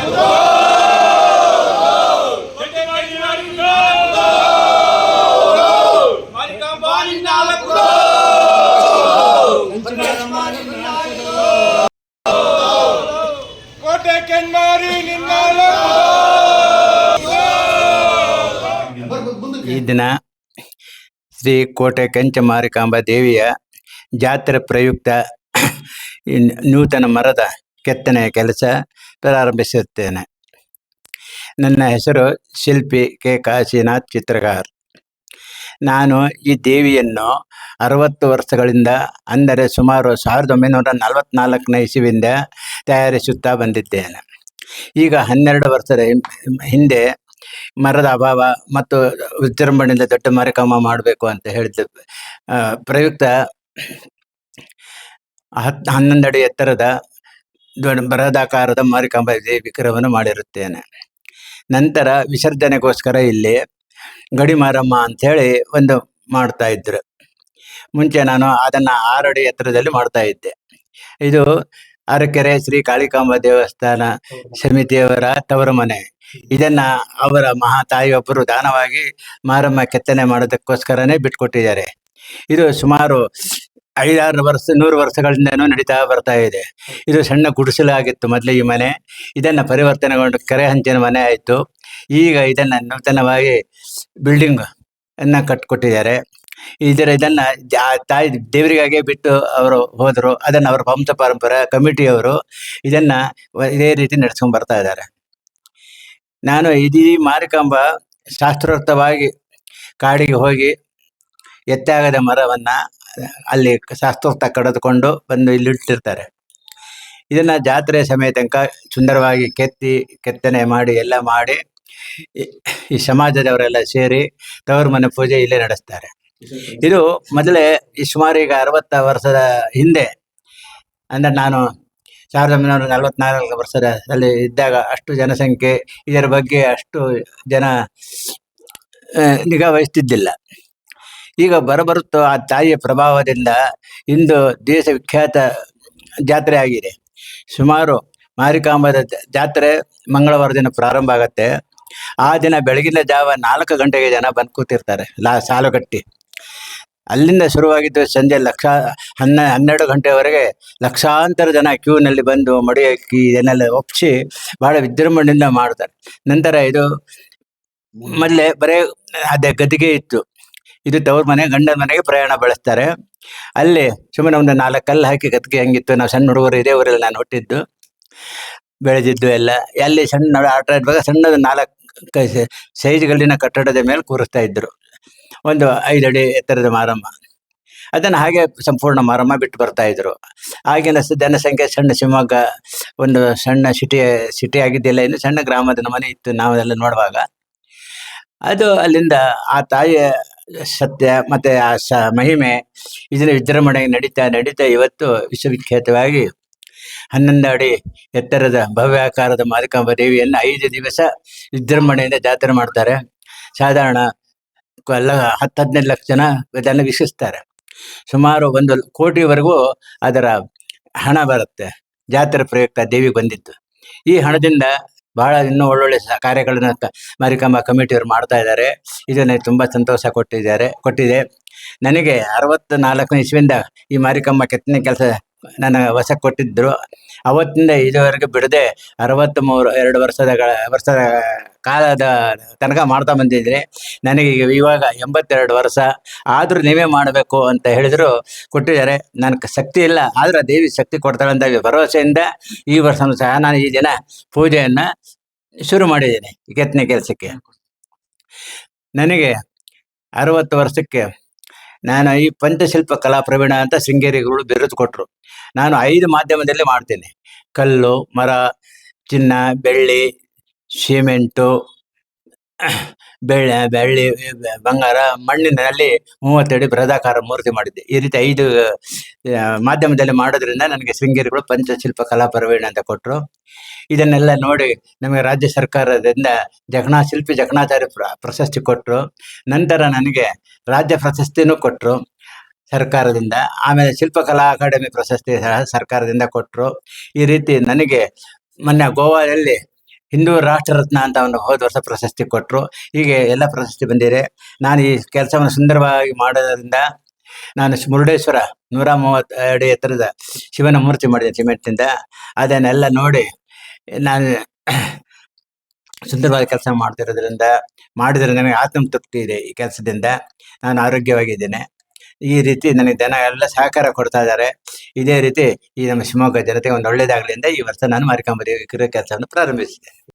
ಈ ದಿನ ಶ್ರೀ ಕೋಟೆ ಕೆಂಚಮಾರಿಕಾಂಬಾ ದೇವಿಯ ಜಾತ್ರೆ ಪ್ರಯುಕ್ತ ನೂತನ ಮರದ ಕೆತ್ತನೆಯ ಕೆಲಸ ಪ್ರಾರಂಭಿಸುತ್ತೇನೆ. ನನ್ನ ಹೆಸರು ಶಿಲ್ಪಿ ಕೆ ಕಾಶಿನಾಥ್ ಚಿತ್ರಗಾರ್. ನಾನು ಈ ದೇವಿಯನ್ನು 60 ವರ್ಷಗಳಿಂದ, ಅಂದರೆ ಸುಮಾರು 1944ನೇ ಇಸವಿಯಿಂದ ತಯಾರಿಸುತ್ತಾ ಬಂದಿದ್ದೇನೆ. ಈಗ 12 ವರ್ಷದ ಹಿಂದೆ ಮರದ ಅಭಾವ ಮತ್ತು ವಿಜೃಂಭಣೆಯಿಂದ ದೊಡ್ಡ ಮಾರಿಕಾಂಬ ಮಾಡಬೇಕು ಅಂತ ಹೇಳಿದ ಪ್ರಯುಕ್ತ 11 ಅಡಿ ಎತ್ತರದ ದೊಡ್ಡ ಬೃಹದಾಕಾರದ ಮಾರಿಕಾಂಬಾ ವಿಗ್ರಹವನ್ನು ಮಾಡಿರುತ್ತೇನೆ. ನಂತರ ವಿಸರ್ಜನೆಗೋಸ್ಕರ ಇಲ್ಲಿ ಗಡಿ ಮಾರಮ್ಮ ಅಂಥೇಳಿ ಒಂದು ಮಾಡ್ತಾ ಇದ್ರು. ಮುಂಚೆ ನಾನು ಅದನ್ನು 6 ಅಡಿ ಎತ್ತರದಲ್ಲಿ ಮಾಡ್ತಾ ಇದ್ದೆ. ಇದು ಅರಕೆರೆ ಶ್ರೀ ಕಾಳಿಕಾಂಬಾ ದೇವಸ್ಥಾನ ಸಮಿತಿಯವರ ತವರು ಮನೆ. ಇದನ್ನ ಅವರ ಮಹಾತಾಯಿಯೊಬ್ಬರು ದಾನವಾಗಿ ಮಾರಮ್ಮ ಕೆತ್ತನೆ ಮಾಡೋದಕ್ಕೋಸ್ಕರನೇ ಬಿಟ್ಕೊಟ್ಟಿದ್ದಾರೆ. ಇದು ಸುಮಾರು 5-6 ವರ್ಷ 100 ವರ್ಷಗಳಿಂದನೂ ನಡೀತಾ ಬರ್ತಾ ಇದೆ. ಇದು ಸಣ್ಣ ಗುಡಿಸಲಾಗಿತ್ತು ಮೊದಲು ಈ ಮನೆ. ಇದನ್ನು ಪರಿವರ್ತನೆಗೊಂಡು ಕೆರೆ ಹಂಚಿನ ಮನೆ ಆಯಿತು. ಈಗ ಇದನ್ನು ನೂತನವಾಗಿ ಬಿಲ್ಡಿಂಗ್ ಅನ್ನ ಕಟ್ಕೊಟ್ಟಿದ್ದಾರೆ. ಇದನ್ನು ತಾಯಿ ದೇವರಿಗಾಗೆ ಬಿಟ್ಟು ಅವರು ಹೋದರು. ಅದನ್ನು ಅವರ ವಂಶ ಪರಂಪರೆ ಕಮಿಟಿಯವರು ಇದನ್ನು ಇದೇ ರೀತಿ ನಡೆಸ್ಕೊಂಡು ಬರ್ತಾ ಇದ್ದಾರೆ. ನಾನು ಈ ಮಾರಿಕಾಂಬ ಶಾಸ್ತ್ರೋಕ್ತವಾಗಿ ಕಾಡಿಗೆ ಹೋಗಿ ಎತ್ತಾಗದ ಮರವನ್ನು ಅಲ್ಲಿ ಶಾಸ್ತ್ರೋಕ್ತ ಕಡಿದುಕೊಂಡು ಬಂದು ಇಲ್ಲಿ ಇಟ್ಟಿರ್ತಾರೆ. ಇದನ್ನು ಜಾತ್ರೆ ಸಮಯ ತನಕ ಸುಂದರವಾಗಿ ಕೆತ್ತನೆ ಮಾಡಿ ಎಲ್ಲ ಮಾಡಿ ಈ ಸಮಾಜದವರೆಲ್ಲ ಸೇರಿ ತವರು ಮನೆ ಪೂಜೆ ಇಲ್ಲೇ ನಡೆಸ್ತಾರೆ. ಇದು ಮೊದಲೇ ಈ ಸುಮಾರು ಈಗ 60 ವರ್ಷದ ಹಿಂದೆ, ಅಂದರೆ ನಾನು 1944 ವರ್ಷದಲ್ಲಿ ಇದ್ದಾಗ ಅಷ್ಟು ಜನಸಂಖ್ಯೆ ಇದರ ಬಗ್ಗೆ ಅಷ್ಟು ಜನ ನಿಗಾ ವಹಿಸ್ತಿದ್ದಿಲ್ಲ. ಈಗ ಬರುತ್ತಾ ಆ ತಾಯಿಯ ಪ್ರಭಾವದಿಂದ ಇಂದು ದೇಶ ವಿಖ್ಯಾತ ಜಾತ್ರೆ ಆಗಿದೆ. ಸುಮಾರು ಮಾರಿಕಾಂಬದ ಜಾತ್ರೆ ಮಂಗಳವಾರ ದಿನ ಪ್ರಾರಂಭ ಆಗುತ್ತೆ. ಆ ದಿನ ಬೆಳಗಿನ ಜಾವ 4 ಗಂಟೆಗೆ ಜನ ಬಂದು ಕೂತಿರ್ತಾರೆ ಸಾಲುಗಟ್ಟಿ. ಅಲ್ಲಿಂದ ಶುರುವಾಗಿದ್ದು ಸಂಜೆ 12 ಗಂಟೆವರೆಗೆ ಲಕ್ಷಾಂತರ ಜನ ಕ್ಯೂನಲ್ಲಿ ಬಂದು ಮಡಿ ಅಕ್ಕಿ ಇದನ್ನೆಲ್ಲ ಒಪ್ಪಿಸಿ ಭಾಳ ವಿಜೃಂಭಣೆಯಿಂದ ಮಾಡ್ತಾರೆ. ನಂತರ ಇದು ಮೊದಲೇ ಬರೇ ಅದೇ ಗದ್ದಿಗೆ ಇತ್ತು. ಇದು ತವ್ರ ಮನೆ ಗಂಡನ ಮನೆಗೆ ಪ್ರಯಾಣ ಬೆಳೆಸ್ತಾರೆ. ಅಲ್ಲಿ ಸುಮ್ಮನೆ ಒಂದು 4 ಕಲ್ಲು ಹಾಕಿ ಗದ್ದಿಗೆ ಹಂಗಿತ್ತು. ನಾವು ಸಣ್ಣ ಹುಡುಗರು ಇದೇ ಊರಲ್ಲಿ ನಾನು ಹುಟ್ಟಿದ್ದು ಬೆಳೆದಿದ್ದು ಎಲ್ಲ. ಅಲ್ಲಿ ಸಣ್ಣ ಆಟ ಆಡುವಾಗ ಸಣ್ಣದು 4 ಸೈಜ್ಗಳಿನ ಕಟ್ಟಡದ ಮೇಲೆ ಕೂರಿಸ್ತಾ ಇದ್ರು. ಒಂದು 5 ಅಡಿ ಎತ್ತರದ ಮಾರಮ್ಮ. ಅದನ್ನು ಹಾಗೆ ಸಂಪೂರ್ಣ ಮಾರಮ್ಮ ಬಿಟ್ಟು ಬರ್ತಾ ಇದ್ರು. ಆಗಿನ ಜನಸಂಖ್ಯೆ ಸಣ್ಣ ಶಿವಮೊಗ್ಗ ಒಂದು ಸಣ್ಣ ಸಿಟಿ ಆಗಿದ್ದಿಲ್ಲ, ಇನ್ನು ಸಣ್ಣ ಗ್ರಾಮದ ಮನೆ ಇತ್ತು ನಾವೆಲ್ಲ ನೋಡುವಾಗ. ಅದು ಅಲ್ಲಿಂದ ಆ ತಾಯಿಯ ಸತ್ಯ ಮತ್ತು ಆ ಮಹಿಮೆ ಇದನ್ನು ವಿಜೃಂಭಣೆಗೆ ನಡೀತಾ ಇವತ್ತು ವಿಶ್ವವಿಖ್ಯಾತವಾಗಿ 11 ಅಡಿ ಎತ್ತರದ ಭವ್ಯಾಕಾರದ ಮಾರಿಕಾಂಬಾ ದೇವಿಯನ್ನು 5 ದಿವಸ ವಿಜೃಂಭಣೆಯಿಂದ ಜಾತ್ರೆ ಮಾಡ್ತಾರೆ. ಸಾಧಾರಣ 10-15 ಲಕ್ಷ ಜನ ಇದನ್ನು ವೀಕ್ಷಿಸ್ತಾರೆ. ಸುಮಾರು 1 ಕೋಟಿವರೆಗೂ ಅದರ ಹಣ ಬರುತ್ತೆ. ಜಾತ್ರೆ ಪ್ರಯುಕ್ತ ದೇವಿಗೆ ಬಂದಿದ್ದು. ಈ ಹಣದಿಂದ ಬಹಳ ಇನ್ನೂ ಒಳ್ಳೊಳ್ಳೆ ಕಾರ್ಯಗಳನ್ನು ಮಾರಿಕಾಂಬಾ ಕಮಿಟಿಯವರು ಮಾಡ್ತಾ ಇದ್ದಾರೆ. ಇದು ನನಗೆ ತುಂಬ ಸಂತೋಷ ಕೊಟ್ಟಿದೆ. ನನಗೆ 64ನೇ ಇಸವಿಯಿಂದ ಈ ಮಾರಿಕಾಂಬಾ ಕೆತ್ತನೆ ಕೆಲಸ ನನ್ನ ವಶಕ್ಕೆ ಕೊಟ್ಟಿದ್ದರು. ಅವತ್ತಿಂದ ಇದುವರೆಗೆ ಬಿಡದೆ 2 ವರ್ಷದ ಕಾಲದ ತನಕ ಮಾಡ್ತಾ ಬಂದಿದ್ರೆ. ನನಗೆ ಇವಾಗ 82 ವರ್ಷ ಆದರೂ ನೀವೇ ಮಾಡಬೇಕು ಅಂತ ಹೇಳಿದ್ರು ಕೊಟ್ಟಿದ್ದಾರೆ. ನನಗೆ ಶಕ್ತಿ ಇಲ್ಲ, ಆದ್ರೆ ದೇವಿ ಶಕ್ತಿ ಕೊಡ್ತಾಳೆ ಅಂತ ಭರವಸೆಯಿಂದ ಈ ವರ್ಷನೂ ಸಹ ನಾನು ಈ ದಿನ ಪೂಜೆಯನ್ನು ಶುರು ಮಾಡಿದ್ದೇನೆ ಈ ಕೆತ್ತನೆ ಕೆಲಸಕ್ಕೆ. ನನಗೆ 60 ವರ್ಷಕ್ಕೆ ನಾನು ಈ ಪಂಚಶಿಲ್ಪ ಕಲಾ ಪ್ರವೀಣ ಅಂತ ಶೃಂಗೇರಿಗಳು ಬಿರುದು ಕೊಟ್ಟರು. ನಾನು 5 ಮಾಧ್ಯಮದಲ್ಲಿ ಮಾಡ್ತೇನೆ: ಕಲ್ಲು, ಮರ, ಚಿನ್ನ, ಬೆಳ್ಳಿ, ಸಿಮೆಂಟು, ಬೆಳ್ಳಿ, ಬಂಗಾರ, ಮಣ್ಣಿನಲ್ಲಿ 30 ಅಡಿ ಬೃಹದಾಕಾರ ಮೂರ್ತಿ ಮಾಡಿದ್ದೆ. ಈ ರೀತಿ 5 ಮಾಧ್ಯಮದಲ್ಲಿ ಮಾಡೋದ್ರಿಂದ ನನಗೆ ಶೃಂಗೇರಿಗಳು ಪಂಚಶಿಲ್ಪ ಕಲಾ ಪ್ರವೀಣ ಅಂತ ಕೊಟ್ಟರು. ಇದನ್ನೆಲ್ಲ ನೋಡಿ ನಮಗೆ ರಾಜ್ಯ ಸರ್ಕಾರದಿಂದ ಶಿಲ್ಪಿ ಜಕಣಾಚಾರ್ಯ ಪ್ರಶಸ್ತಿ ಕೊಟ್ಟರು. ನಂತರ ನನಗೆ ರಾಜ್ಯ ಪ್ರಶಸ್ತಿನೂ ಕೊಟ್ಟರು ಸರ್ಕಾರದಿಂದ. ಆಮೇಲೆ ಶಿಲ್ಪಕಲಾ ಅಕಾಡೆಮಿ ಪ್ರಶಸ್ತಿ ಸಹ ಸರ್ಕಾರದಿಂದ ಕೊಟ್ಟರು. ಈ ರೀತಿ ನನಗೆ ಮೊನ್ನೆ ಗೋವಾದಲ್ಲಿ ಹಿಂದೂ ರಾಷ್ಟ್ರ ರತ್ನ ಅಂತ ಒಂದು ಹೋದ ವರ್ಷ ಪ್ರಶಸ್ತಿ ಕೊಟ್ಟರು. ಹೀಗೆ ಎಲ್ಲ ಪ್ರಶಸ್ತಿ ಬಂದಿದೆ. ನಾನು ಈ ಕೆಲಸವನ್ನು ಸುಂದರವಾಗಿ ಮಾಡೋದ್ರಿಂದ ನಾನು ಮುರುಡೇಶ್ವರ 130 ಅಡಿ ಎತ್ತರದ ಶಿವನ ಮೂರ್ತಿ ಮಾಡಿದೆ ಸಿಮೆಂಟ್ನಿಂದ. ಅದನ್ನೆಲ್ಲ ನೋಡಿ ನಾನು ಸುಂದರವಾದ ಕೆಲಸ ಮಾಡ್ತಿರೋದ್ರಿಂದ ಮಾಡಿದರೆ ನನಗೆ ಆತ್ಮತೃಪ್ತಿ ಇದೆ. ಈ ಕೆಲಸದಿಂದ ನಾನು ಆರೋಗ್ಯವಾಗಿದ್ದೇನೆ. ಈ ರೀತಿ ನನಗೆ ಜನ ಎಲ್ಲ ಸಹಕಾರ ಕೊಡ್ತಾ ಇದ್ದಾರೆ. ಇದೇ ರೀತಿ ಈ ನಮ್ಮ ಶಿವಮೊಗ್ಗ ಜನತೆಗೆ ಒಂದು ಒಳ್ಳೇದಾಗಲಿ ಅಂತ ಈ ವರ್ಷ ನಾನು ಮಾರಿಕಾಂಬಾ ದೇವಿ ವಿಗ್ರಹ ಕೆಲಸವನ್ನು ಪ್ರಾರಂಭಿಸಿದೆ.